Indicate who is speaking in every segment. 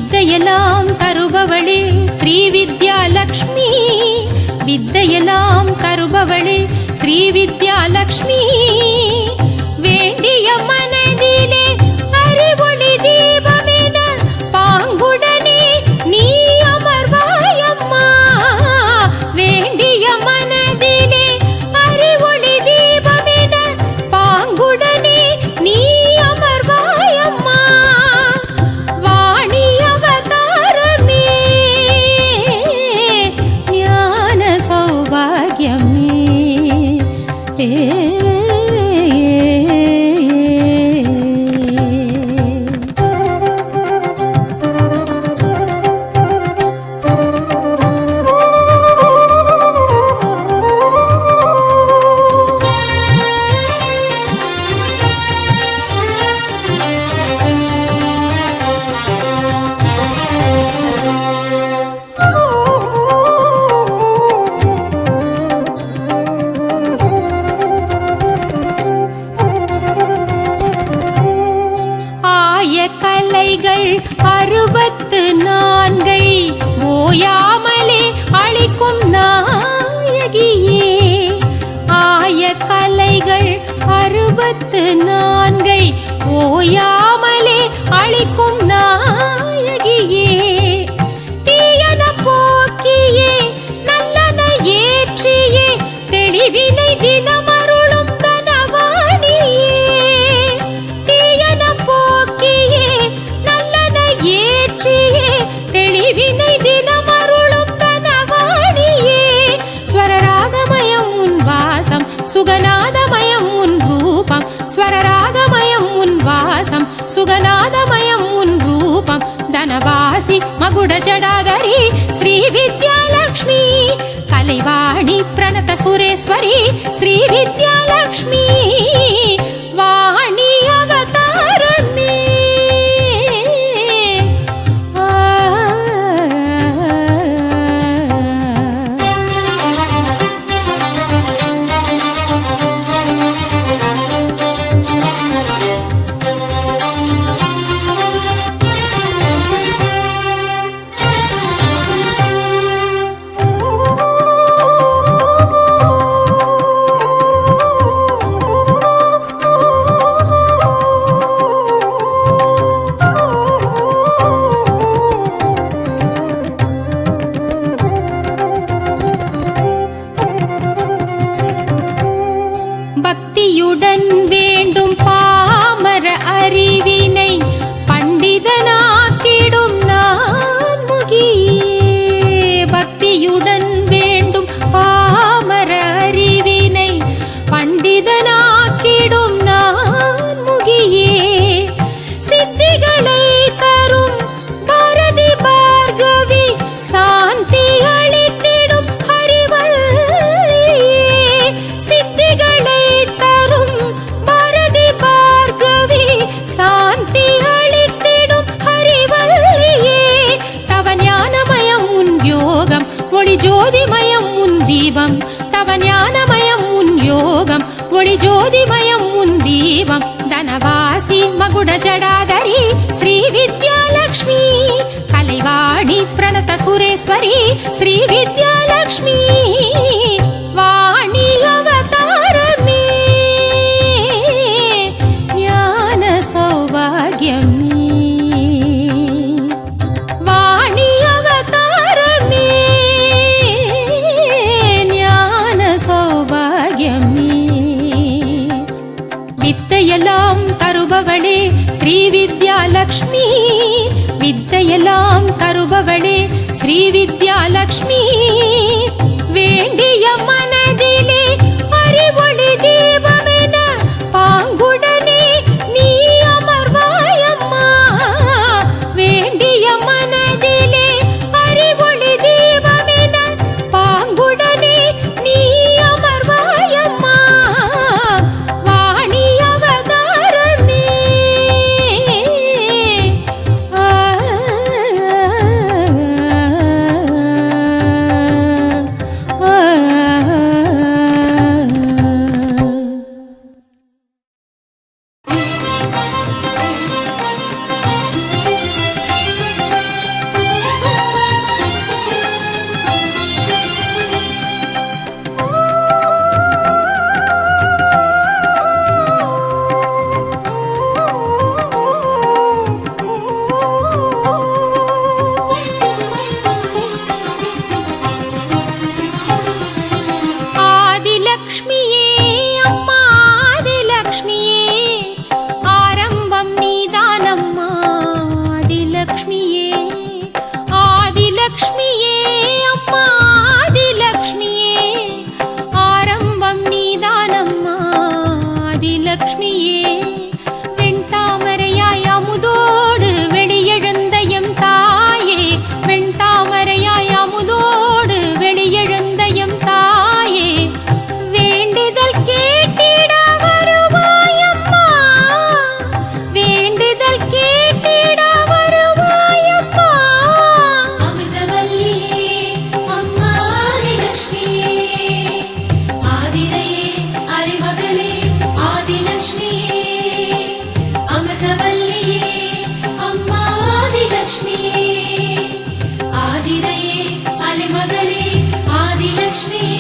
Speaker 1: வித்தையெல்லாம் தருபவளே ஸ்ரீ வித்யாலக்ஷ்மி, வித்தையெல்லாம் தருபவளே ஸ்ரீ வித்யாலக்ஷ்மி, வேண்டிய மனதிலே அறிவொளி தீபமென பாங்குடனே நீ அமர்வாயம்மா, வேண்டிய மனதிலே அறிவொளி தீபமென பாங்குடனே நீ அமர்வாயம்மா, வாணி அவதாரமே ஞான சௌபாகியமே கலைகள் 64 ஓயாமலே அளிக்கும் நாயகியே, ஆய கலைகள் 64 ஓயாமலே அளிக்கும் நாயகியே, தீயன போக்கியே நல்லன ஏற்றியே தெளிவினை தினமருளும் ஏற்றியே தெளிவினை தினமருளும் தனவாணியே, ஸ்வரராகமயம் உன் வாசம் சுகநாதமயம் உன் ரூபம், ஸ்வரராகமயம் உன் வாசம் சுகநாதமயம் உன் ரூபம், தனவாசி மகுட ஜடாதரி ஸ்ரீ வித்யாலக்ஷ்மி, கலைவாணி பிரணத சுரேஸ்வரி ஸ்ரீ வித்யாலக்ஷ்மி, வாணி அவதாரமே பக்தியுடன் வேண்டும் பாமர அறிவினை பண்டிதனாக்கிடும் நான்முகியே, பக்தியுடன் வேண்டும் பாமர அறிவினை பண்டிதனாக்கிடும் நான்முகியே, சித்திகளை தரும் பாரதி பார்கவி சாந்தி அளித்திடும் ஹரிவல்லியே, சித்திகளை தரும் பாரதி பார்கவி சாந்தி அளித்திடும் ஹரிவல்லியே, தவ ஞானமயம் உன் யோகம் ஒளி ஜோதிமயம் உன் தீபம், தவ ஞானமயம் உன் யோகம் ஒளி ஜோதிமயம் உன் தீபம், தனவாசி மகுட ஜடாதரி ஸ்ரீ வித்யாலக்ஷ்மி, கலைவாணி பிரணத சுரேஸ்வரி ஸ்ரீ வித்யாலக்ஷ்மி, வாணி அவதாரமே ஞான சௌபாகியமே, வாணி அவதாரமே ஞான சௌபாகியமே, வித்தையெல்லாம் தருபவளே ஸ்ரீ வித்யாலக்ஷ்மி, வித்தையெல்லாம் தருபவளே ஸ்ரீ வித்யாலக்ஷ்மி, வேண்டிய மனதிலே அறிவொளி தீபமென பாங்குடனே நீ அமர்வாயம்மா, வேண்டிய மனதிலே அறிவொளி தீபமென பாங்குடனே நீ அமர்வாயம்மா, வாணி அவதாரமே ஆ ஆதிலக்ஷ்மியே அம்மா ஆதிலக்ஷ்மியே ஆரம்பம் நீதானம்மா ஆதிலக்ஷ்மியே வெண்தாமரையாய் அமுதோடு வெளியெழுந்த எம் தாயே வெண்தாமரையாய் அமுதோடு வெளியெழுந்த எம் தாயே வேண்டுதல் கேட்டிட வருவாயம்மா வேண்டுதல் கேட்டிட வருவாயம்மா
Speaker 2: அமிர்தவல்லியே அம்மா ஆதிலக்ஷ்மியே ஆதிரையே அலைமகளே ஆதிலக்ஷ்மியே அமிர்தவல்லியே அம்மா ஆதிலக்ஷ்மியே ஆதிரையே அலைமகளே ஆதிலக்ஷ்மியே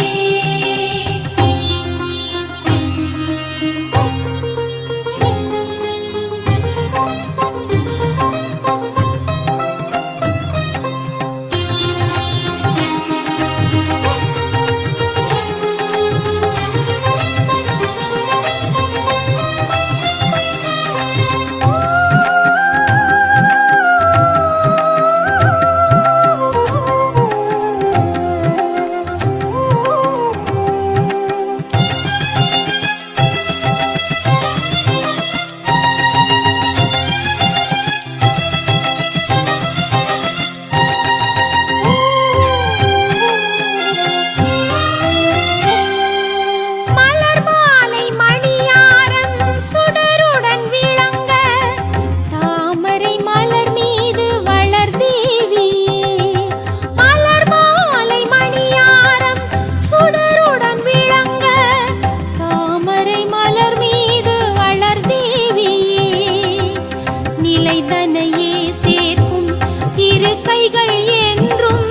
Speaker 1: மலர் மாலை மணியாரம் சுடருடன் விளங்க தாமரை மலர் மீது வளர் தேவியே மலர் மாலை மணியாரம் சுடருடன் விளங்க தாமரை மலர் மீது வளர் தேவியே நிலைதனையே சேர்க்கும் இரு கைகள் என்றும்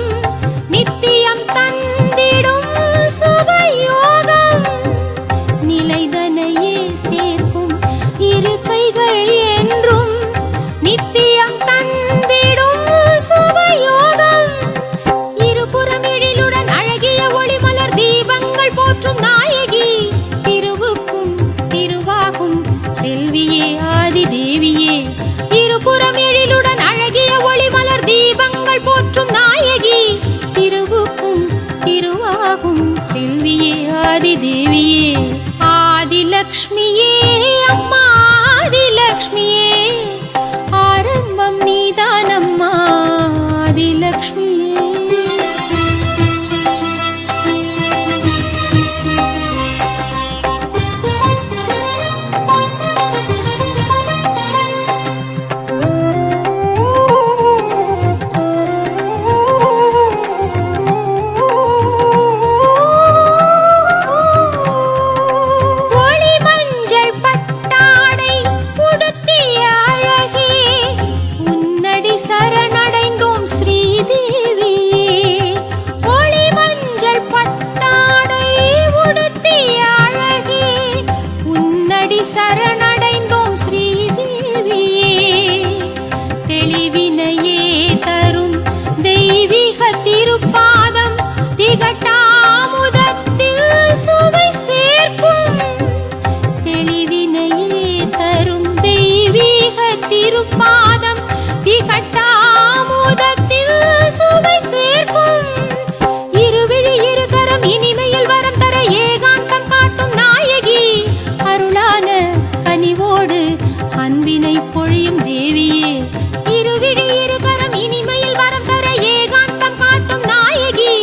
Speaker 1: நித்தியம் தந்திடும் சுகயோகம் நிலைதனையே சேர்க்கும் இரு கைகள் என்றும் நித்தியம் தந்திடும் சுகயோகம் இருபுறம் எழிலுடன் அழகிய ஒளிமலர் தீபங்கள் போற்றும் நாயகி திருவுக்கும் திருவாகும் செல்வியே ஆதி தேவியே இருபுறம் எழிலுடன் அழகிய ஒளிமலர் தீபங்கள் போற்றும் நாயகி திருவுக்கும் திருவாகும் செல்வியே ஆதி தேவியே ஆதிலக்ஷ்மியே அம்மா ஆதிலக்ஷ்மியே ஆரம்பம் நீதானம்மா ஆதிலக்ஷ்மியே ஒளி மஞ்சள் பட்டாடை உடுத்திய அழகே உன்னடி சரணடைந்தோம் ஸ்ரீதேவியே ஒளி மஞ்சள் பட்டாடை உடுத்திய அழகே உன்னடி சரணடைந்தோம் ஸ்ரீதேவியே தெளிவினையே தரும் தெய்வீக திருப்பாதம் திகட்டாமுதத்தில் சுவை சேர்க்கும் தெளிவினையே தரும் தெய்வீக திருப்பாதம் திகட்டாமுதத்தில் சுவை சேர்க்கும் இருவிழி இருகரம் இனிமையில் வரம் தர ஏகாந்தம் காட்டும் நாயகி அருளான கனிவோடு அன்பினை பொழியும் தேவியே இருவிழி இருகரம் இனிமையில் வரம் தர ஏகாந்தம் காட்டும் நாயகி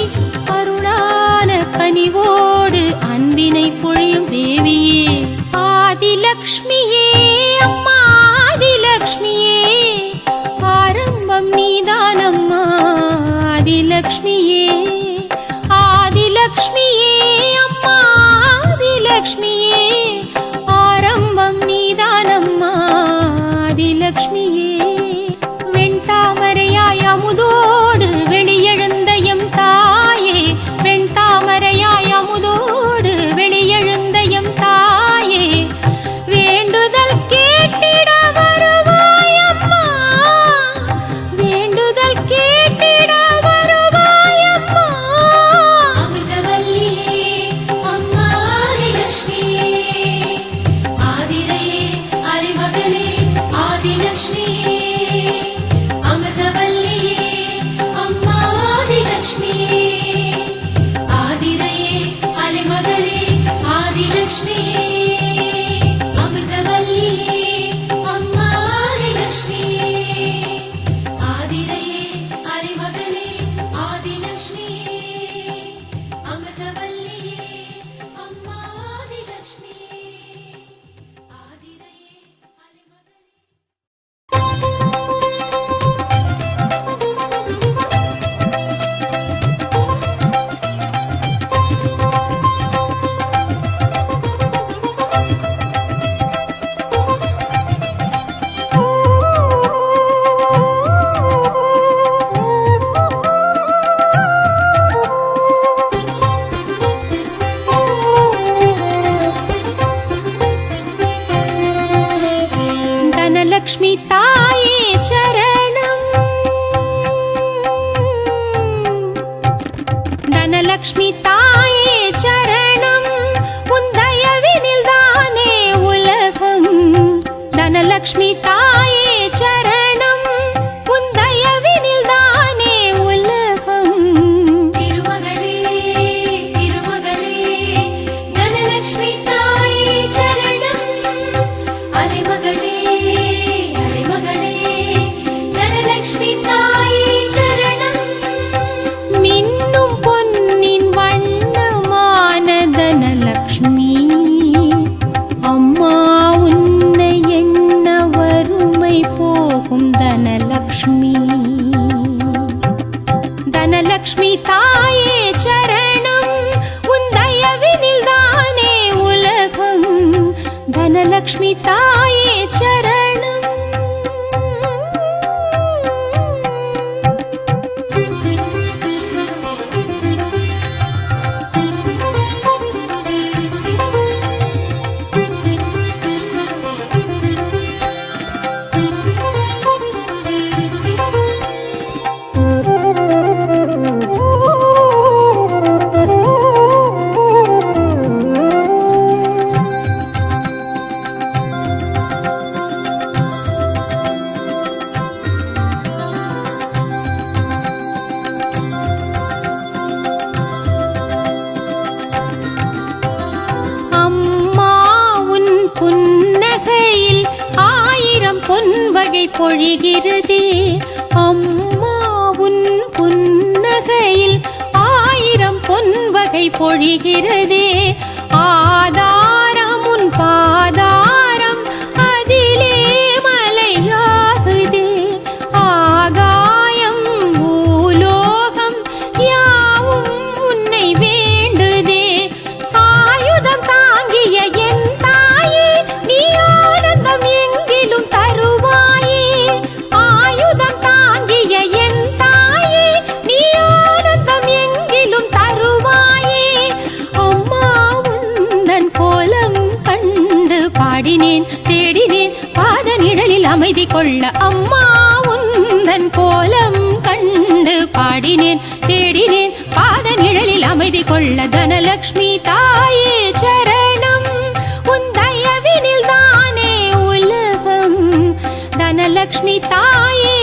Speaker 1: அருளான கனிவோடு அன்பினை பொழியும் தேவியே ஆதிலக்ஷ்மியே அம்மா ஆதிலக்ஷ்மியே ஆரம்பம் நீதானம்மா ஆதிலக்ஷ்மியே ஆதிலக்ஷ்மியே அம்மா ஆதிலக்ஷ்மியே ஆரம்பம் நீதானம்மா ஆதிலக்ஷ்மியே வெண்தாமரையாய் அமுதோடு வெளியெழுந்த எம் தாயே வெண்தாமரையாய் அமுதோடு வெளியெழுந்த எம் தாயே வேண்டுதல் கேட்டிட வருவாயம்மா வேண்டுதல் கேட்டிட வருவாயம்மா தனலக்ஷ்மி தாயே சரணம் உந்தயவினில் தானே உலகம் தனலக்ஷ்மி தாயே சரணம் உந்தயவினில் தானே உலகம்
Speaker 2: திருமகளே திருமகளே தனலக்ஷ்மி தாயே சரணம் அலைமகளே அலைமகளே தனலக்ஷ்மி தாயே சரணம்
Speaker 1: மின்னும் பொன்னின் வண்ணமான தனலக்ஷ்மி அம்மா உன்னை எண்ண வறுமை போகும் தனலக்ஷ்மி தனலக்ஷ்மி தாயே சரணம் உந்தயவினில் தானே உலகம் தனலக்ஷ்மி தாயே சரணம் அம்மா உன் புன்னகையில் 1000 பொன்வகை பொழிகிறதே அம்மா உன் புன்னகையில் 1000 பொன்வகை பொழிகிறதே ஆதாரம் உன் பாதாரம் அதிலே மலையாகுதே ஆகாயம் பூலோகம் யாவும் உன்னை வேண்டுதே ஆயுதம் தாங்கிய என் தாயே நீ ஆனந்தம் எங்கிலும் தருவாயே ஆயுதம் தாங்கிய என் தாயே நீ ஆனந்தம் எங்கிலும் தருவாயே அம்மா உந்தன் கோலம் கண்டு பாடினேன் தேடினேன் பாத நிழலில் அமைதி கொள்ள அம்மா உந்தன் கோலம் கண்டு பாடினேன் தேடினேன் பாத நிழலில் அமைதி கொள்ள தனலக்ஷ்மி தாயே சரணம் உந்தயவினில் தானே உலகம் தனலக்ஷ்மி தாயே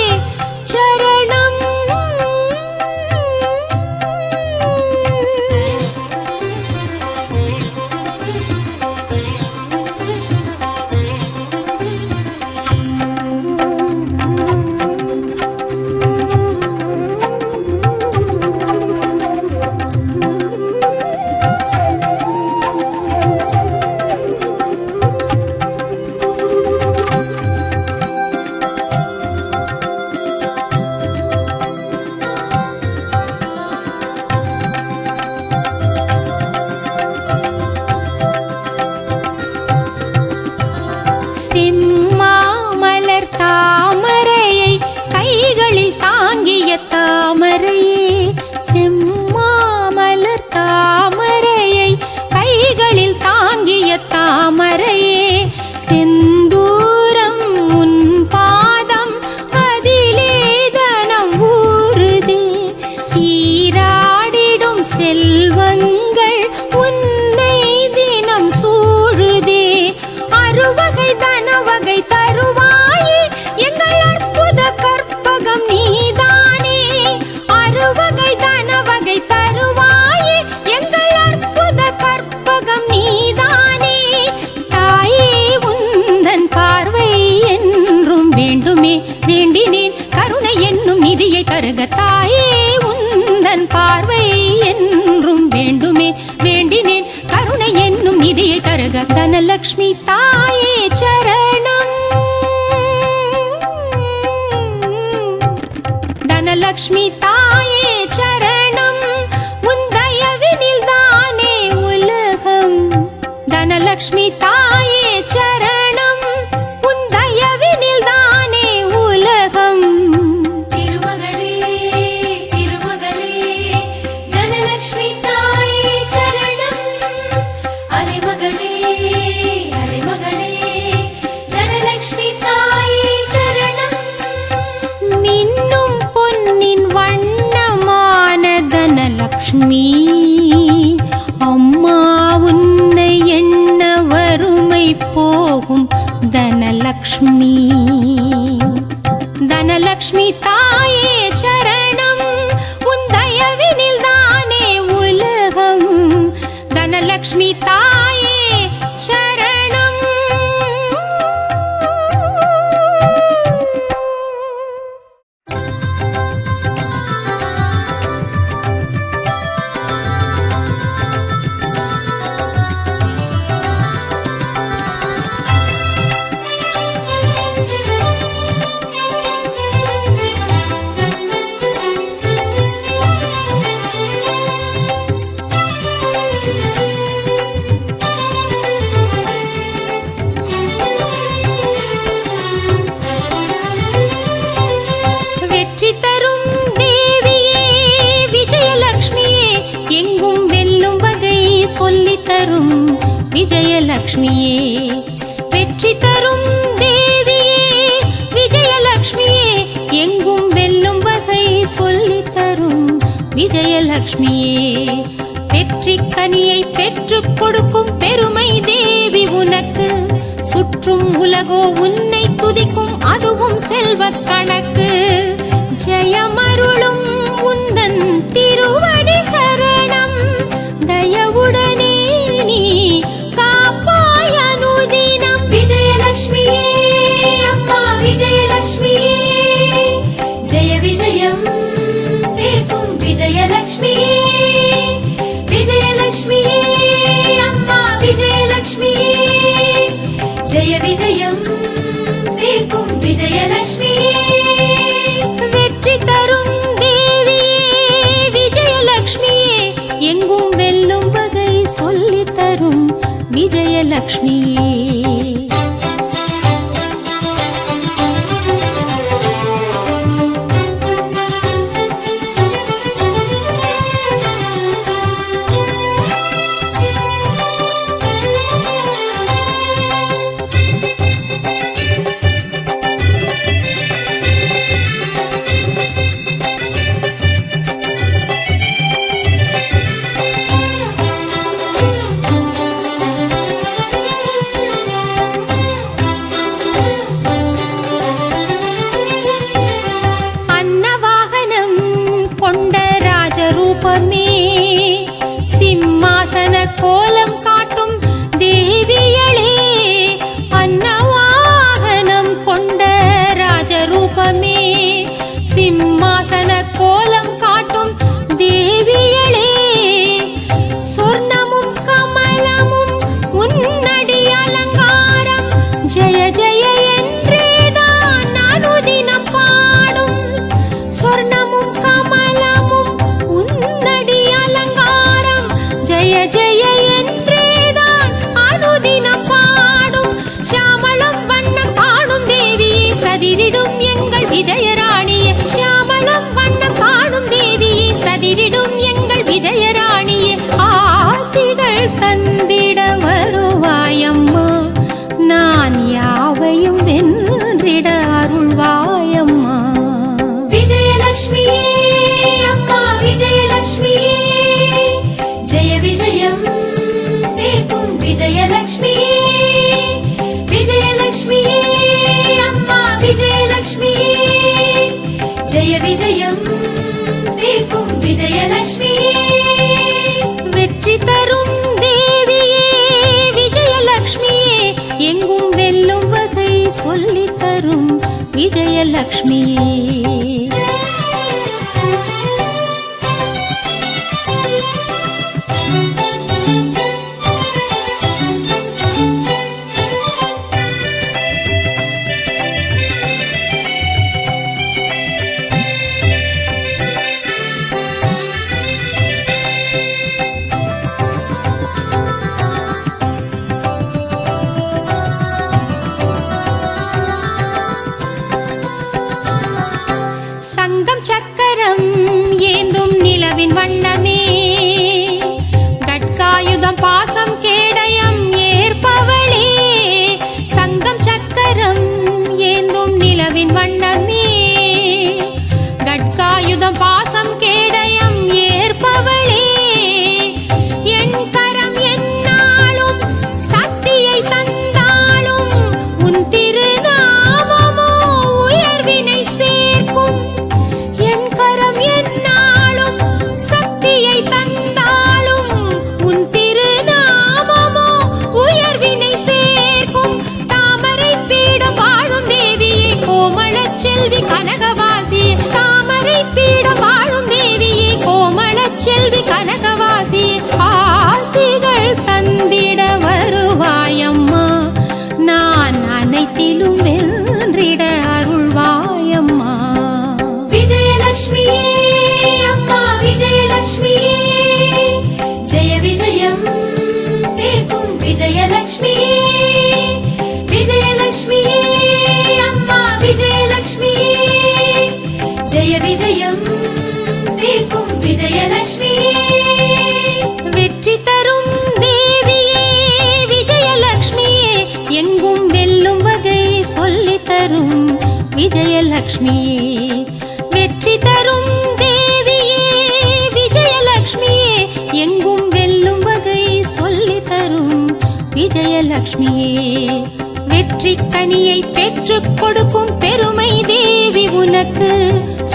Speaker 1: சரணம் செம்மாமலர் தாமரையை கைகளில் தாங்கிய தாமரையே செம்மாமலர் தாமரையை கைகளில் தாங்கிய தாமரையே செந்தூரம் உன் பாதம் அதிலே தனம் ஊறுதே சீராடிடும் செல்வங்கள் உன்னை தினம் சூழுதே அறுவகை தனவகை தருவாயே எங்கள் அற்புத கற்பகம் நீதானே அறுவகை தனவகை தருவாயே எங்கள் அற்புத கற்பகம் நீதானே தாயே உந்தன் பார்வை என்றும் வேண்டுமே வேண்டினேன் கருணை என்னும் நிதியை தருக தாயே உந்தன் பார்வை என்றும் வேண்டுமே வேண்டினேன் கருணை என்னும் நிதியை தருக தனலக்ஷ்மி தாயே சரணம் தனலக்ஷ்மி தாயே சரணம் உந்தயவினில் தானே உலகம் தனலக்ஷ்மி தாயே சரணம் உந்தயவினில் தானே உலகம்
Speaker 2: திருமகளே திருமகளே தனலக்ஷ்மி தாயே சரணம் அலைமகளே அலைமகளே தனலக்ஷ்மி தாயே சரணம்
Speaker 1: மின்னும் பொன்னின் வண்ணமான தனலக்ஷ்மி விஜயலக்ஷ்மியே வெற்றி தரும் தேவியே விஜயலக்ஷ்மியே எங்கும் வெல்லும் வகை சொல்லித் தரும் விஜயலக்ஷ்மியே வெற்றி கனியை பெற்றுக் கொடுக்கும் பெருமை தேவி உனக்கு சுற்றும் உலகோ உன்னை துதிக்கும் அதுவும் செல்வக் கணக்கு ஜெயமருளும் உந்தன் திருவடி சரணம் தயவுடனே நீ காப்பாய் அனுதினம்
Speaker 2: விஜயலக்ஷ்மியே அம்மா விஜயலக்ஷ்மியே ஜெய விஜயம் சேர்க்கும் விஜயலக்ஷ்மியே விஜயலக்ஷ்மியே அம்மா விஜயலக்ஷ்மியே ஜெய விஜயம் சேர்க்கும் விஜயலக்ஷ்மியே
Speaker 1: வெற்றி தரும் தேவியே விஜயலக்ஷ்மியே எங்கும் வெல்லும் வகை சொல்லித் தரும் விஜயலக்ஷ்மியே சிம்மாசன கோலம் காட்டும் தேவியளே அன்னவாகனம் கொண்ட ராஜரூபமே சிம்மாசன கோலம் காட்டும் தேவியளே சொர்ணமும் கமலமும் உன்னடி அலங்காரம் ஜெய ஜெய என்றேதான் அனுதினம் பாடும் சொர்ணமும் கமலமும் உன்னடி அலங்காரம் ஜெய ஜெய என்றேதான் அனுதினம் பாடும் ஷியாமளம் வண்ணம் காணும் தேவியே சதிரிடும் எங்கள் விஜயராணியே ஷியாமளம் வண்ணம் காணும் தேவியே சதிரிடும் எங்கள் விஜயராணியே ஆசிகள் தந்திட வருவாயம்மா நான் யாவையும் வென்றிட அருள்வாயம்மா
Speaker 2: விஜயலக்ஷ்மியே அம்மா விஜயலக்ஷ்மியே ஜெய விஜயம் சேர்க்கும் விஜயலக்ஷ்மியே விஜயலக்ஷ்மியே அம்மா விஜயலக்ஷ்மியே ஜெய விஜயம் சேர்க்கும் விஜயலக்ஷ்மியே
Speaker 1: வெற்றி தரும் தேவியே விஜயலக்ஷ்மியே எங்கும் வெல்லும் வகை சொல்லித் தரும் விஜயலக்ஷ்மியே சங்கம் சக்கரம் ஏந்தும் நிலவின் வண்ணமே கட்காயுதம் பாசம் கேடயம் ஏற்பவளே சங்கம் சக்கரம் ஏந்தும் நிலவின் வண்ணமே கட்காயுதம் பாசம் கேடயம் ஏற்பவளே என் கரம் என்னாலும் சக்தியை தந்தாலும் உன் திருநாமமோ உயர்வினை சேர்க்கும் என் கரம் என்னாலும் சக்தியை தந்தாலும் உன் திருநாமமோ உயர்வினை சேர்க்கும் தாமரை பீடம் வாழும் தேவியே கோமளச் செல்வி கனகவாசியே தாமரை பீடம் வாழும் தேவியே கோமளச் செல்வி கனகவாசியே ஆசிகள் தந்திட வருவாயம்மா நான் அனைத்திலும் வென்றிட அருள்வாயம்மா
Speaker 2: விஜயலக்ஷ்மியே அம்மா விஜயலக்ஷ்மியே ஜெய விஜயம் சேர்க்கும் விஜயலக்ஷ்மியே விஜயலக்ஷ்மியே அம்மா விஜயலக்ஷ்மியே ஜெய விஜயம் சேர்க்கும் விஜயலக்ஷ்மியே
Speaker 1: வெற்றி தரும் தேவியே விஜயலக்ஷ்மியே. வெற்றி தரும் தேவியே விஜயலக்ஷ்மியே, எங்கும் வெல்லும் வகை சொல்லி தரும் விஜயலக்ஷ்மியே. வெற்றி கனியை பெற்றுக் கொடுக்கும் பெருமை தேவி உனக்கு,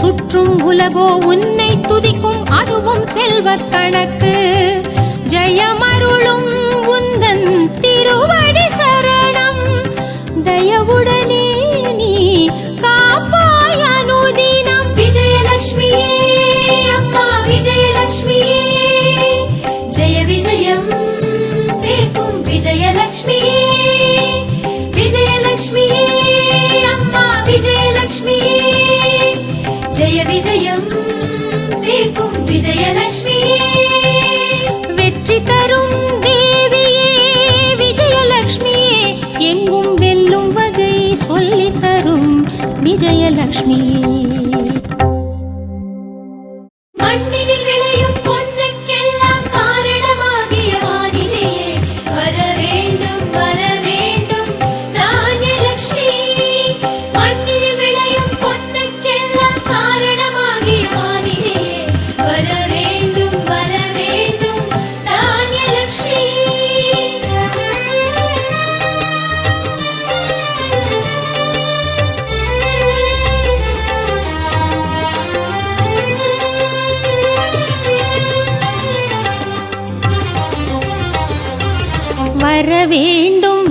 Speaker 1: சுற்றும் உலகோ உன்னை துதிக்கும் அதுவும் செல்வ கணக்கு. ஜெயமருளும் உந்தன் திருவடி சரணம், தயவுடனே நீ காப்பாய் அனுதினம்.
Speaker 2: விஜயலக்ஷ்மியே அம்மா விஜயலக்ஷ்மியே, ஜெய விஜயம் சேர்க்கும் விஜயலக்ஷ்மியே. விஜயலக்ஷ்மியே அம்மா விஜயலக்ஷ்மியே, ஜெய விஜயம் சேர்க்கும் விஜயலக்ஷ்மியே.
Speaker 1: வெற்றி தரும் தேவியே விஜயலக்ஷ்மியே, எங்கும் வெல்லும் வகை சொல்லி தரும் விஜயலக்ஷ்மியே.
Speaker 2: மண்ணினில் விளையும் பொன்னுக்கெல்லாம் காரணமாகிய வானிலையே, வர வேண்டும் தானியலக்ஷ்மி. மண்ணினில் விளையும் பொன்னுக்கெல்லாம் காரணமாகிய வானிலையே, வர வேண்டும் தானியலக்ஷ்மி.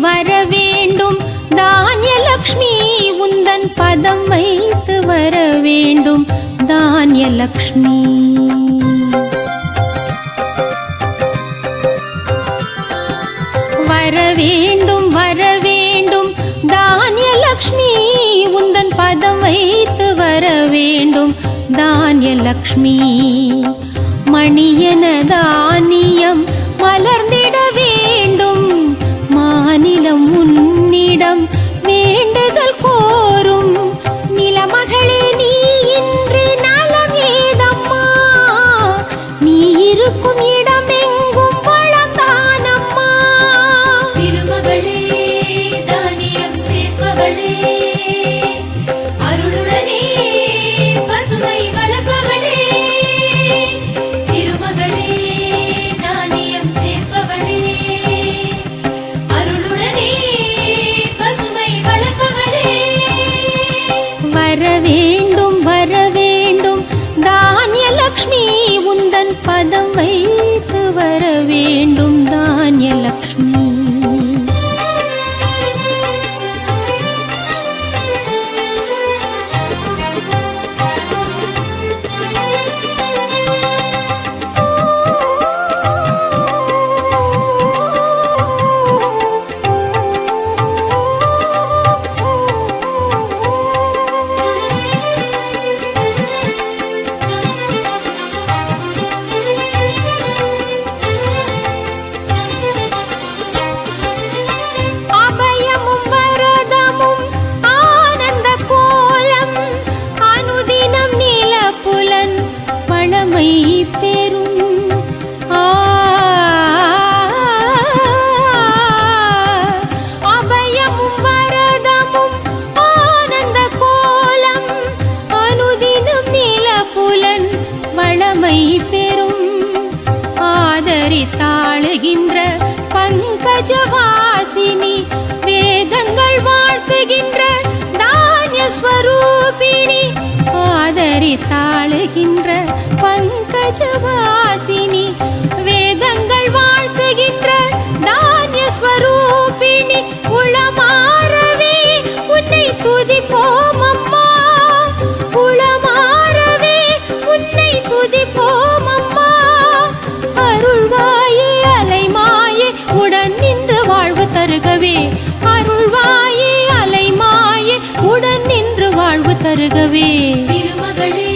Speaker 1: வர வேண்டும் தானியலக்ஷ்மி, உந்தன் பதம் வைத்து வர வேண்டும் தானியலக்ஷ்மி. வர வேண்டும் தானியலக்ஷ்மி, உந்தன் பதம் வைத்து வர வேண்டும் தானியலக்ஷ்மி. மணியன தானியம் மலர்ந்திட வேண்டும், மாநிலம் உன்னிடம் வேண்டுதல் கோரும். நிலமகளே நீ இன்று நலம் ஏதம்மா, நீ இருக்கும் இடம் எங்கும் வளம்தானம்மா.
Speaker 2: திருமகளே தானியம் சேர்ப்பவளே, அருளுடனே பசுமை வளர்ப்பவளே. திருமகளே தானியம் சேர்ப்பவளே, அருளுடனே பசுமை வளர்ப்பவளே.
Speaker 1: வர வேண்டும் தானியலக்ஷ்மி, உந்தன் பதம் வைத்து வர வேண்டும் தானியலக்ஷ்மி. அபயமும் வரதமும் ஆனந்த கோலம், அனுதினம் நிலப்புலன் பழமை பெறும். அபயமும் வரதமும் ஆனந்த கோலம், அனுதினம் நிலப்புலன் வளமை பெறும். ஆதரித்தாளுகின்ற பங்கஜவாசினி, வேதங்கள் வாழ்த்துகின்ற தானிய ஸ்வரூபிணி. ஆதரித்தாளுகின்ற பங்கஜவாசினி, வேதங்கள் வாழ்த்துகின்ற தானிய ஸ்வரூபிணி. உளமாறவே உன்னை துதிப்போம் அம்மா, உளமாறவே உன்னை துதிப்போம் அம்மா. அருள்வாயே அலைமாயே உடன் நின்று வாழ்வு தருகவே, அருள்வாயே அலைமாயே உடன் நின்று வாழ்வு தருகவே.
Speaker 2: திருமகளே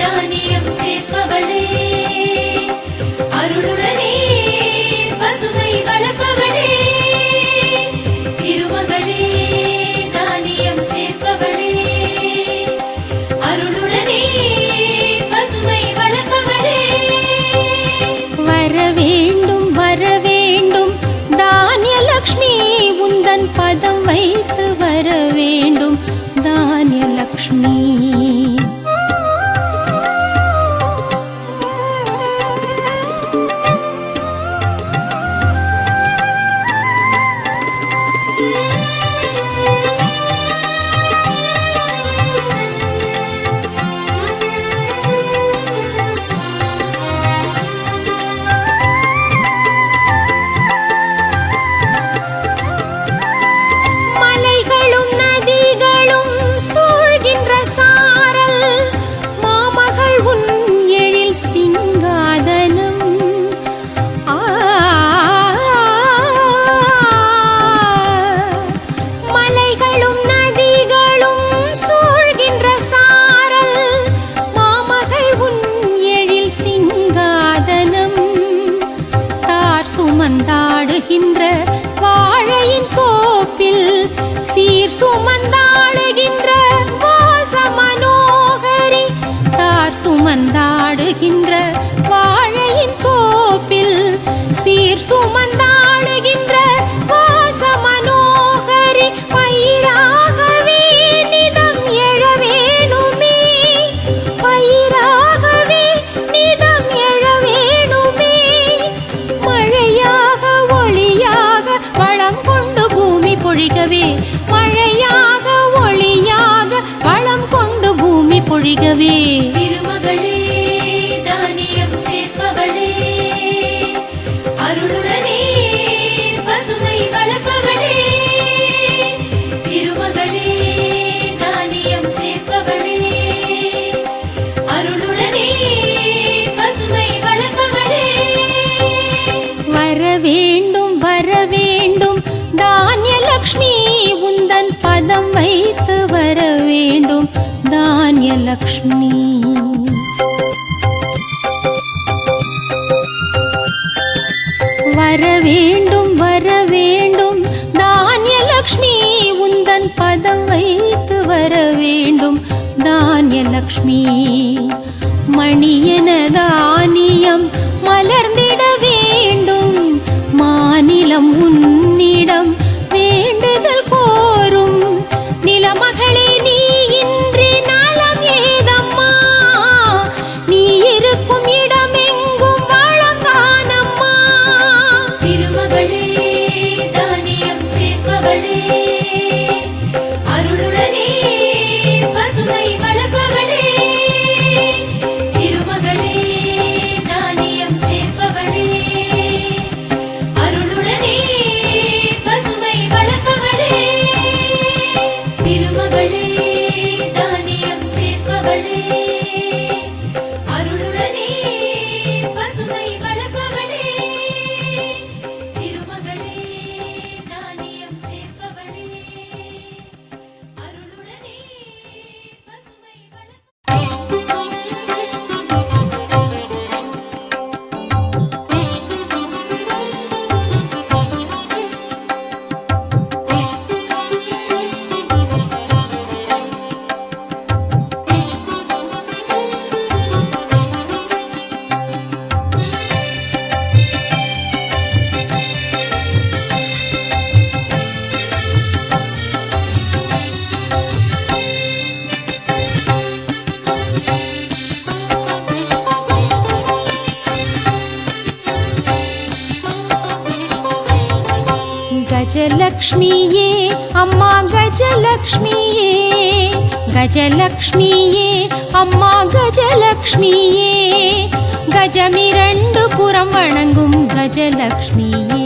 Speaker 2: தானியம் சேர்ப்பவளே, அருளுடனே பசுமை வளர்ப்பவளே. திருமகளே தானியம் சேர்ப்பவளே, அருளுடனே பசுமை வளர்ப்பவளே.
Speaker 1: வர வேண்டும் தானியலக்ஷ்மி, உந்தன் பதம் வைத்து வர வேண்டும் தானிய சுமந்தாடுகின்ற வாழையின் தோப்பில் சீர் சுமந்தாடுகின்ற வாச மனோகரி தார் சுமந்தாடுகின்ற வாழையின் தோப்பில் சீர் சுமந்தாடுகின்ற வாச மனோகரி பயிராகவே நிதம் எழ வேணுமே பயிராகவே நிதம் எழ வேணுமே மழையாக ஒளியாக வளம் கொண்டு பூமி பொழிகவே மழையாக ஒளியாக வளம் கொண்டு பூமி பொழிகவே
Speaker 2: திருமகளே தானியம் சேர்ப்பவளே அருளுடனே பசுமை வளர்ப்பவளே திருமகளே தானியம் சேர்ப்பவளே அருளுடனே பசுமை வளர்ப்பவளே
Speaker 1: வர வேண்டும் தானியலக்ஷ்மி உந்தன் பதம் வைத்து வர வேண்டும் தானியலக்ஷ்மி வர வேண்டும் தானியலக்ஷ்மி உந்தன் பதம் வைத்து வர வேண்டும் தானியலக்ஷ்மி மணியன தானியம் மலர்ந்திட வேண்டும் மாநிலம் உன்னிடம் வேண்டுதல் கோரும் நிலமகளே நீ இன்றி நலம் ஏதம்மா நீ இருக்கும் இடமெங்கும் வளம் தானம்மா
Speaker 2: திருமகளே தானியம் சேர்ப்பவளே அருளுடனே பசுமை வளர்ப்பவளே திருமகளே தானியம் சேர்ப்பவளே அருளுடனே பசுமை வளர்ப்பவளே திருமகளே தானியம் சேர்ப்பவளே அருளுடனே பசுமை வளர்ப்பவளே திருமகளே தானியம் சேர்ப்பவளே அருளுடனே பசுமை
Speaker 1: கஜலக்ஷ்மியே அம்மா கஜலக்ஷ்மியே கஜலக்ஷ்மியே அம்மா கஜலக்ஷ்மியே கஜமிரண்டு புறம் வணங்கும் கஜலக்ஷ்மியே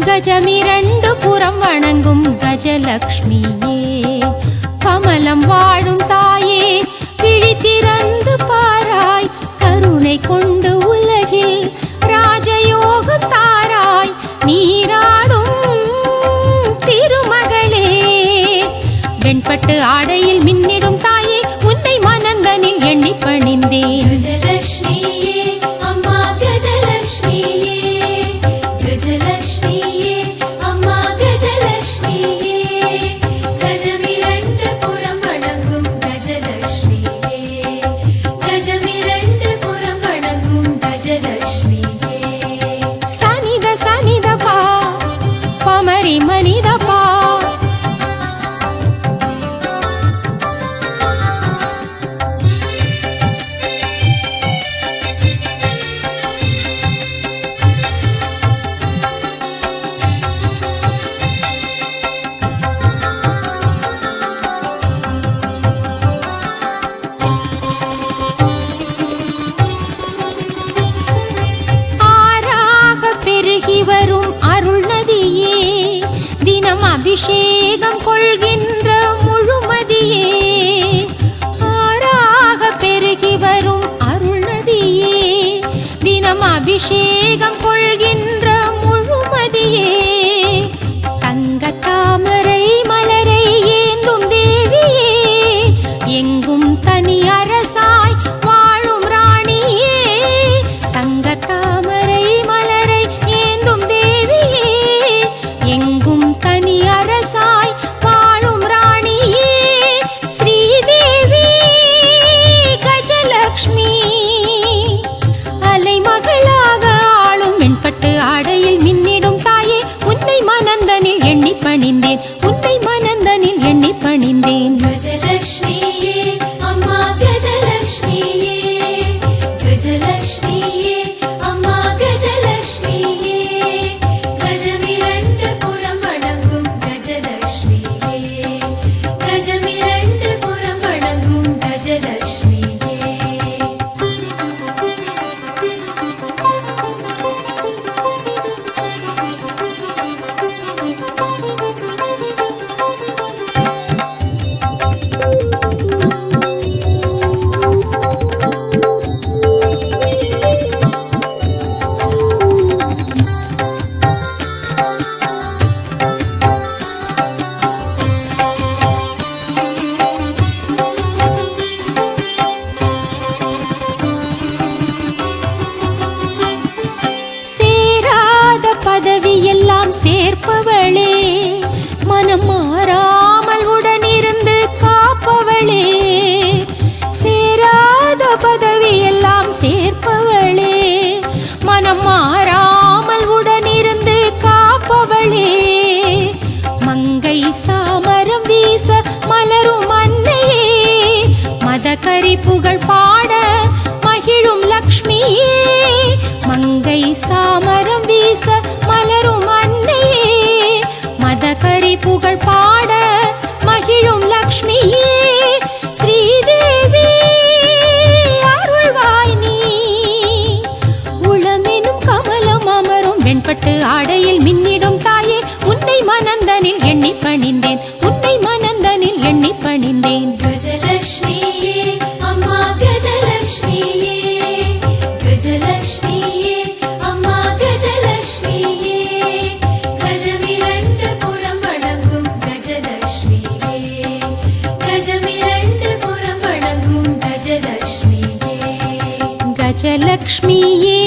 Speaker 1: கஜமிரண்டு புறம் வணங்கும் கஜலக்ஷ்மியே கமலம் வாழும் தாயே விழித்திறந்து பாராய் கருணை கொண்டு உலகில் ராஜயோகம் தாராய் நீராடும் திருமகளே வெண்பட்டு ஆடையில் மின்னிடும் தாயே உன்னை மனந்தனில் எண்ணி பணிந்தேன்
Speaker 2: கஜலக்ஷ்மியே அம்மா கஜலக்ஷ்மியே கஜலக்ஷ்மியே அம்மா கஜலக்ஷ்மியே கஜமிரண்டு புறம் வணங்கும் கஜலக்ஷ்மியே கஜமிரண்டு புறம் வணங்கும் கஜலக்ஷ்மியே
Speaker 1: சனித பா பமரி மனித பா அபிஷேகம் கொள்கின்ற முழுமதியே ஆறாக பெருகி வரும் அருள்நதியே தினம் அபிஷேகம் கொள்கின்ற முழுமதியே தங்க தாமரை மலரை ஏந்தும் தேவியே எங்கும் தனி அரசாய் வாழும் ராணியே தங்க தாமரை மலரை ஏந்தும் தேவியே கஜலக்ஷ்மி அலைமகளாக ஆளும் வெண்பட்டு ஆடையில் மின்னிடும் தாயே உன்னை மனந்தனில் எண்ணி பணிந்தேன் உன்னை மனந்தனில் எண்ணி பணிந்தேன்
Speaker 2: கஜலக்ஷ்மியே அம்மா கஜலக்ஷ்மியே கஜலக்ஷ்மியே அம்மா கஜலக்ஷ்மியே கஜமிரண்டு புறம் வணங்கும் கஜலக்ஷ்மியே கஜமிரண்டு புறம் வணங்கும் கஜலக்ஷ்மியே
Speaker 1: சேராத பதவியெல்லாம் சேர்ப்பவளே மனம் மாறாமல் உடனிருந்து காப்பவளே சேராத பதவியெல்லாம் சேர்ப்பவளே மனம் மாறாமல் உடனிருந்து காப்பவளே மங்கை சாமரம் வீச மலரும் அன்னையே மதகரி புகழ் பாட மகிழும் லக்ஷ்மியே மங்கை சாமரம் வீச மலரும் அன்னையே மதகரி புகழ் பாட மகிழும் லக்ஷ்மியே ஸ்ரீதேவி அருள்வாய் நீ உளமெனும் கமலம் அமரும் வெண்பட்டு ஆடையில் மின்னிடும் தாயே உன்னை மனந்தனில் எண்ணி பணிந்தேன் உன்னை மனந்தனில் எண்ணி பணிந்தேன்
Speaker 2: கஜலக்ஷ்மியே அம்மா கஜலக்ஷ்மியே கஜலக்ஷ்மியே அம்மா கஜலக்ஷ்மியே கஜமிரண்டு புறம் வணங்கும் கஜலக்ஷ்மியே கஜமிரண்டு புறம் வணங்கும் கஜலக்ஷ்மியே
Speaker 1: கஜலக்ஷ்மியே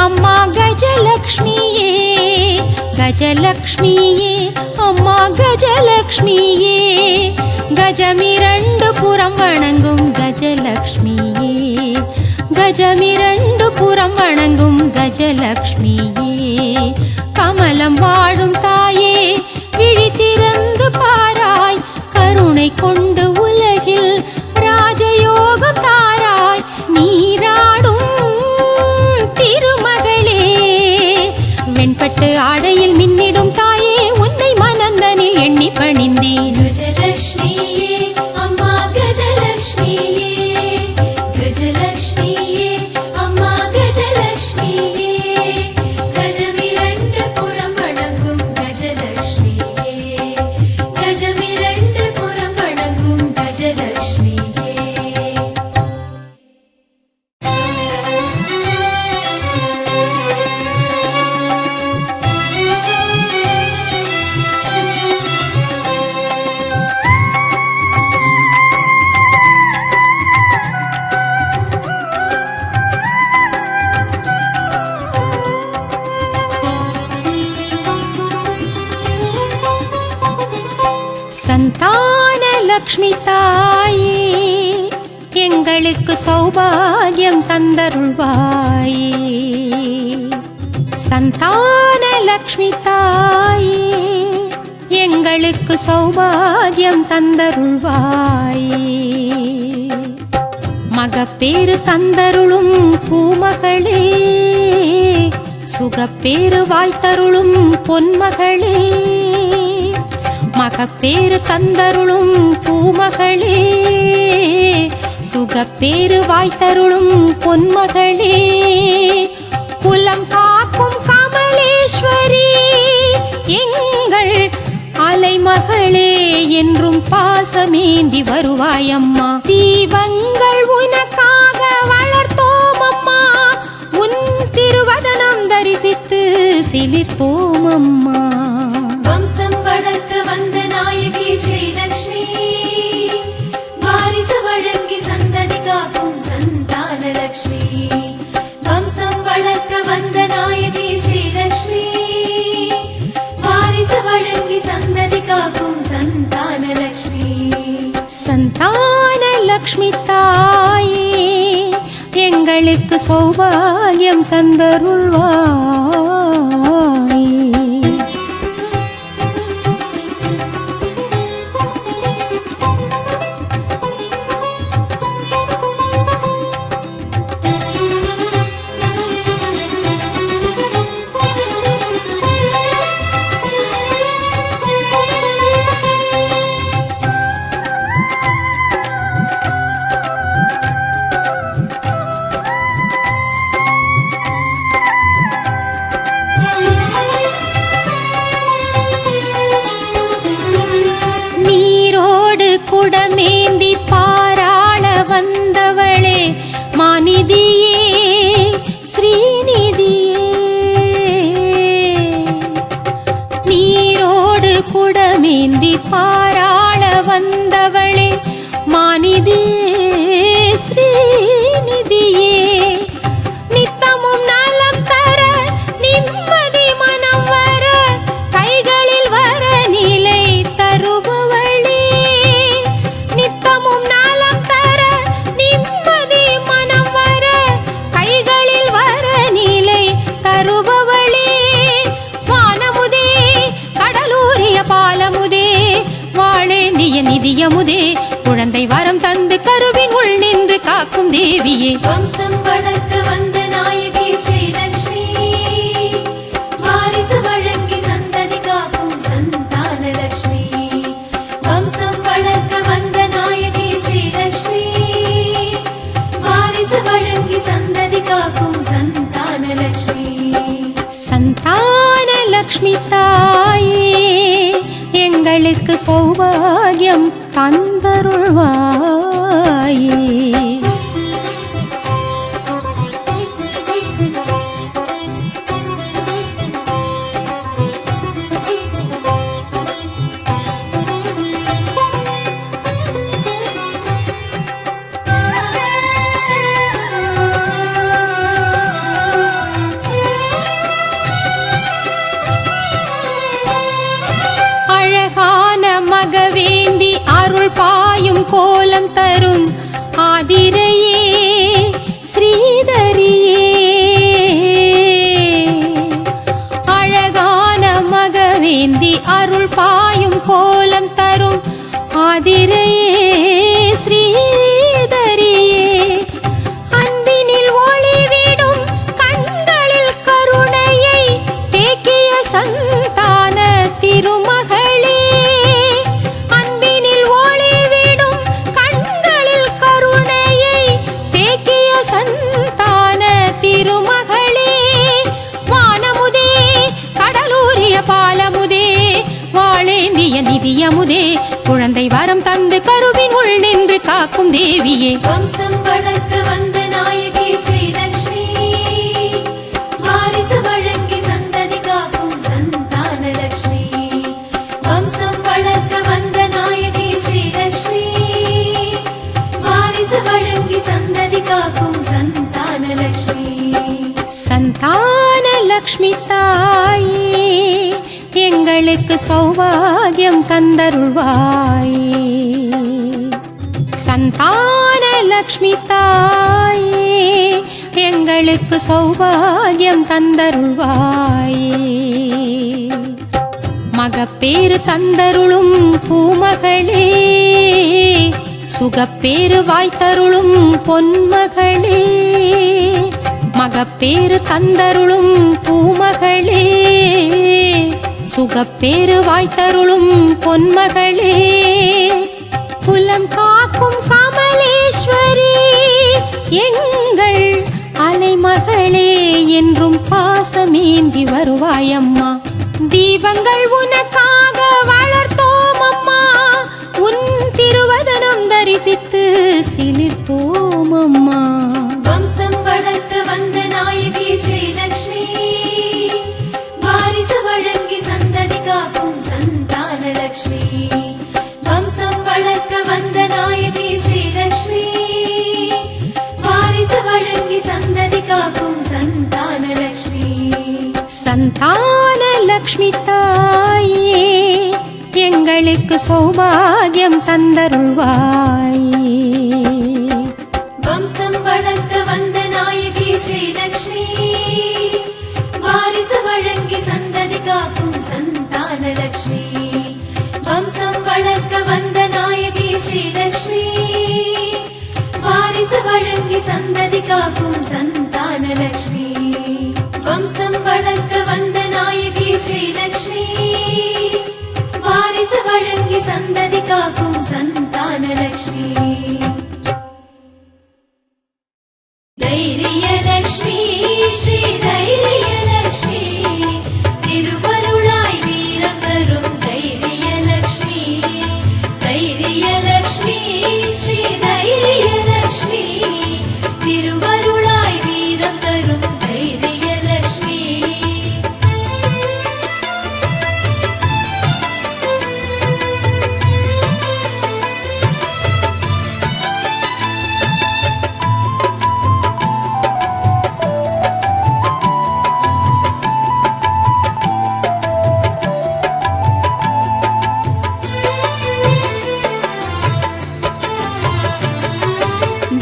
Speaker 1: அம்மா கஜலக்ஷ்மியே கஜலக்ஷ்மியே அம்மா கஜலக்ஷ்மியே கஜமிரண்டு புறம் வணங்கும் கஜலக்ஷ்மியே கஜமிரண்டு புறம் வணங்கும் கஜலக்ஷ்மியே கமலம் வாழும் தாயே விழித்திறந்து பாராய் கருணை கொண்டு உலகில் ராஜயோகம் தாராய் நீராடும் திருமகளே வெண்பட்டு ஆடையில் மின்னிடும் தாயே உன்னை மனந்தனில் எண்ணி பணிந்தேன்
Speaker 2: கஜலக்ஷ்மியே அம்மா கஜலக்ஷ்மியே கஜலக்ஷ்மியே அம்மா கஜலக்ஷ்மியே கஜமிரண்டு புறம் வணங்கும் கஜலக்ஷ்மியே கஜமிரண்டு புறம் வணங்கும் கஜலக்ஷ்மியே
Speaker 1: சந்தான லக்ஷ்மி தாயே எங்களுக்கு சௌபாகியம் தந்தருள்வாயே சந்தான லக்ஷ்மி தாயே எங்களுக்கு சௌபாகியம் தந்தருள்வாயே மகப்பேறு தந்தருளும் பூமகளே சுகப்பேறு வாய்த்தருளும் பொன்மகளே மகப்பேறு தந்தருளும் பூமகளே சுகப்பேறு வாய்த்தருளும் பொன்மகளே குலம் காக்கும் கமலேஸ்வரி எங்கள் அலைமகளே என்றும் பாசமேந்தி வருவாயம்மா தீபங்கள் உனக்காக வளர்த்தோம் அம்மா உன் திருவதனம் தரிசித்து சிலிர்த்தோம் அம்மா
Speaker 2: வம்சம் வளர்க்க வந்த நாயகி ஸ்ரீலக்ஷ்மி வாரிசு வழங்கி சந்ததி காக்கும் சந்தான லக்ஷ்மி வம்சம் வளர்க்க வந்த நாயகி ஸ்ரீலக்ஷ்மி வாரிசு வழங்கி சந்ததி காக்கும் சந்தான லக்ஷ்மி
Speaker 1: சந்தான லக்ஷ்மி தாயே எங்களுக்கு சௌபாகியம் தந்தருள்வாய். குடமேந்தி பாராள வந்தவளே மாநிதியே ஸ்ரீநிதியே. நீரோடு குடமேந்தி பாராள வந்தவளே மாநிதியே ஸ்ரீநிதியே. நித்தமும் நலம் தர நிம்மதி மனம் வர கைகளில் வர நிலை தருபவள். நிதியமுதே குழந்தை வரம் தந்து கருவின் உள் நின்று காக்கும் தேவியே.
Speaker 2: வம்சம் வளர்க்க வந்த நாயகி ஸ்ரீலக்ஷ்மி, வாரிசு வழங்கி சந்ததி காக்கும் சந்தான லக்ஷ்மி. வம்சம் வளர்க்க வந்த நாயகி ஸ்ரீலக்ஷ்மி, வாரிசு வழங்கி சந்ததி காக்கும் சந்தான லக்ஷ்மி.
Speaker 1: சந்தான லக்ஷ்மி தாயே எங்களுக்கு சௌபாகியம் தந்தருள்வாயே. மகவேந்தி அருள் பாயும் கோலம் தரும் ஆதிரையே ஸ்ரீதரியே. அழகான மகவேந்தி அருள் பாயும் கோலம் தரும் ஆதிரையே ஸ்ரீதரியே. அன்பினில் ஒளிவிடும் கண்களில் கருணையை தேக்கிய சந்தான திருமகளே. நிதியமுதே குழந்தை வரம் தந்து கருவின் உள் நின்று காக்கும் தேவியே.
Speaker 2: வம்சம் வளர்க்க வந்த நாயகி ஸ்ரீலக்ஷ்மி, வாரிசு வழங்கி சந்ததி காக்கும் சந்தான லக்ஷ்மி. வம்சம் வளர்க்க வந்த நாயகி ஸ்ரீலக்ஷ்மி, வாரிசு வழங்கி சந்ததி காக்கும் சந்தான லக்ஷ்மி.
Speaker 1: சந்தான லக்ஷ்மி தாயே எங்களுக்கு சௌபாகியம் தந்தருள்வாயே. சந்தான லக்ஷ்மி தாயே எங்களுக்கு சௌபாகியம் தந்தருள்வாயே. மகப்பேறு தந்தருளும் பூமகளே, சுகப்பேறு வாய்த்தருளும் பொன்மகளே. மகப்பேறு தந்தருளும் பூமகளே, சுகப்பேறு வாய்த்தருளும் பொன்மகளே. குலம் காக்கும் கமலேஸ்வரி எங்கள் அலைமகளே, என்றும் பாசமேந்தி வருவாயம்மா. தீபங்கள் உனக்காக வளர்த்தோம் அம்மா, உன் திருவதனம் தரிசித்து சிலிர்த்தோம் அம்மா.
Speaker 2: வம்சம் வளர்க்க வந்த நாயகி ஸ்ரீலக்ஷ்மி, வாரிசு வழங்கி சந்ததி காக்கும் சந்தான லக்ஷ்மி. வம்சம் வளர்க்க வந்த நாயகி ஸ்ரீலக்ஷ்மி, வாரிசு வழங்கி சந்ததி காக்கும் சந்தான லக்ஷ்மி.
Speaker 1: சந்தான லக்ஷ்மி தாயே எங்களுக்கு சௌபாகியம் தந்தருள்வாயே.
Speaker 2: வம்சம் வளர்க்க வந்த சந்தானலக்ஷ்மி. வம்சம் வளர்க்க வந்த நாயகி ஸ்ரீலக்ஷ்மி. வாரிசு வழங்கி சந்ததி காக்கும் சந்தானலக்ஷ்மி. தைரியலக்ஷ்மி ஸ்ரீ தைரியலக்ஷ்மி. திருவருளாய் வீரம் தரும் தைரியலக்ஷ்மி. தைரியலக்ஷ்மி ஸ்ரீ தைரியலக்ஷ்மி. திருவருளாய் வீரம் தரும் தைரியலக்ஷ்மி.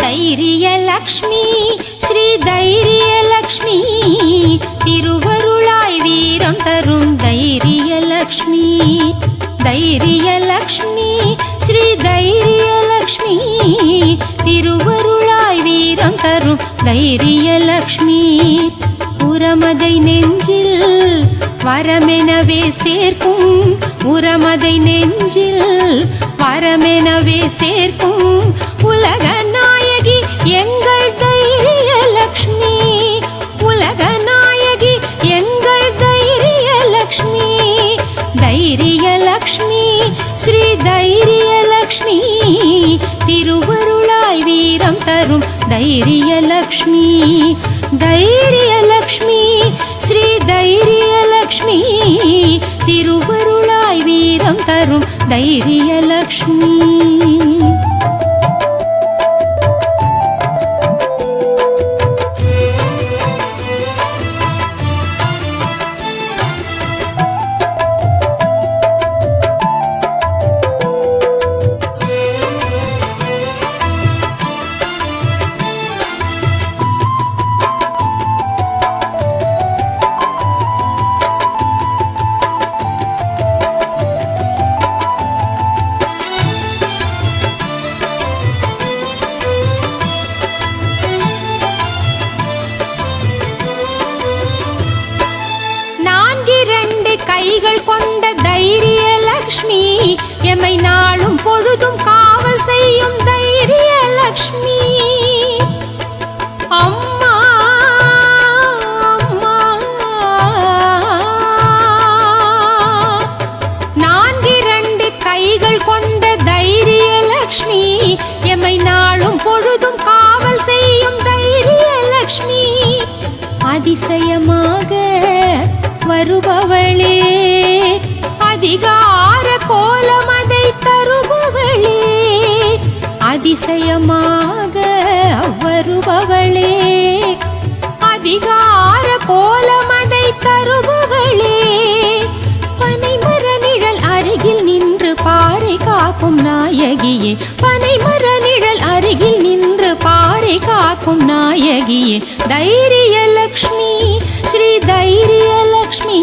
Speaker 1: தைரியலக்ஷ்மி ஸ்ரீ தைரியலக்ஷ்மி. திருவருளாய் வீரம் தரும் தைரியலக்ஷ்மி. தைரியலக்ஷ்மி ஸ்ரீ தைரியலக்ஷ்மி. திருவருளாய் வீரம் தரும் தைரியலக்ஷ்மி. உரமதை நெஞ்சில் வரமெனவே சேர்க்கும். உரமதை நெஞ்சில் வரமெனவே சேர்க்கும். உலக நாயகி எங்கள் தைரியலக்ஷ்மி. உலக நாயகி எங்கள் தைரியலக்ஷ்மி. தைரியலக்ஷ்மி ஸ்ரீ தைரியலக்ஷ்மி. திருவருளாய் வீரம் தரும் தைரியலக்ஷ்மி. தைரியலக்ஷ்மி ஸ்ரீ தைரியலக்ஷ்மி. திருவருளாய் வீரம் தரும் தைரியலக்ஷ்மி. கைகள் கொண்ட தைரியலக்ஷ்மி. எமை நாளும் பொழுதும் காவல் செய்யும் தைரியலக்ஷ்மி. அம்மா அம்மா. நான்கிரண்டு கைகள் கொண்ட தைரியலக்ஷ்மி. எமை நாளும் பொழுதும் காவல் செய்யும் தைரியலக்ஷ்மி. அதிசயமாக வருபவளே, அதிகார கோலமதை தருபவளே. அதிசயமாக வருபவளே, அதிகார கோலமதை தருபவளே. பனைமர நிழல் அருகில் நின்று பாறை காக்கும் நாயகியே. பனைமர நிழல் அருகில் நின்று பாறை காக்கும் நாயகியே. தைரியலக்ஷ்மி ஸ்ரீ தைரியலக்ஷ்மி.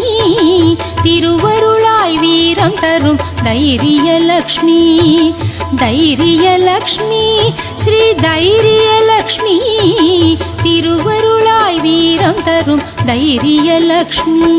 Speaker 1: திருவருளாய் வீரம் தரும் தைரியலக்ஷ்மி. தைரியலக்ஷ்மி ஸ்ரீ தைரியலக்ஷ்மி. திருவருளாய் வீரம் தரும் தைரியலக்ஷ்மி.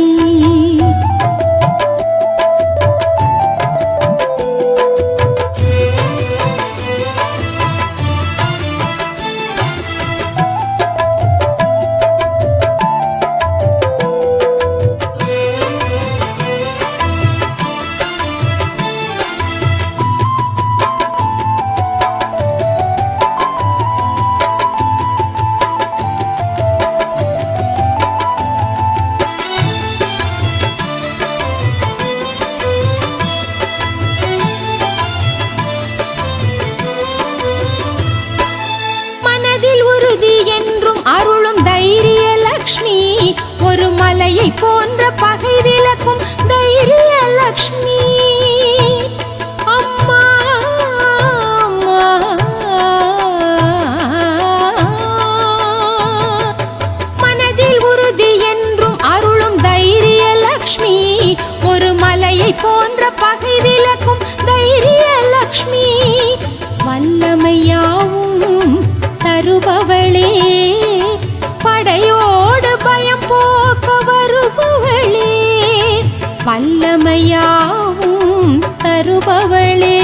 Speaker 1: நன்மையாவும் தருபவளே,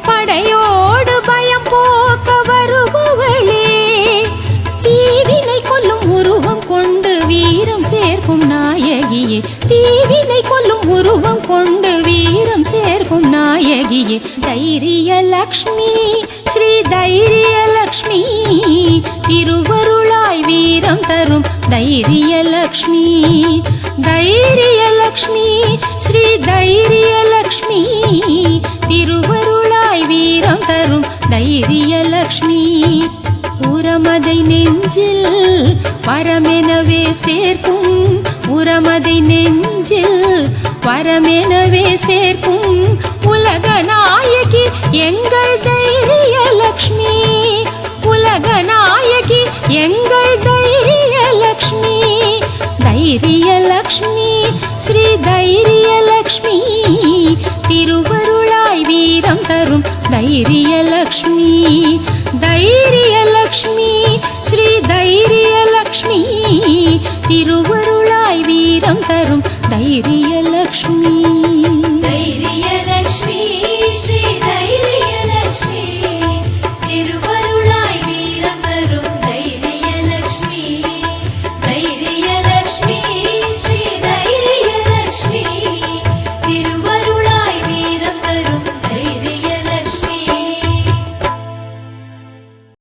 Speaker 1: படையோடு பயம் போக்க வருபவளே, தீவினை கொல்லும் உருவம் கொண்டு வீரம் சேர்க்கும் நாயகியே, தீவினை கொல்லும் உருவம் கொண்டு வீரம் சேர்க்கும் நாயகியே, தைரிய லக்ஷ்மி ஸ்ரீ தைரிய லக்ஷ்மி, திருவருளாய் வீரம் தரும் தைரிய லக்ஷ்மி, தைரிய லக்ஷ்மி ஸ்ரீ தைரிய லக்ஷ்மி, திருவருளாய் வீரம் தரும் தைரிய லக்ஷ்மி, உரமதை நெஞ்சில் வரமெனவே சேர்க்கும், உரமதை நெஞ்சில் வரமெனவே சேர்க்கும் உலக நாயகி எங்கள் தைரிய லக்ஷ்மி, உலக நாயகி எங்கள் தைரிய லக்ஷ்மி, தைரிய லக்ஷ்மி ஸ்ரீ தைரிய லக்ஷ்மி, திருவருளாய் வீரம் தரும் தைரிய லக்ஷ்மி, தைரிய லக்ஷ்மி ஸ்ரீ தைரிய லக்ஷ்மி, திருவருளாய் வீரம் தரும் தைரிய லக்ஷ்மி.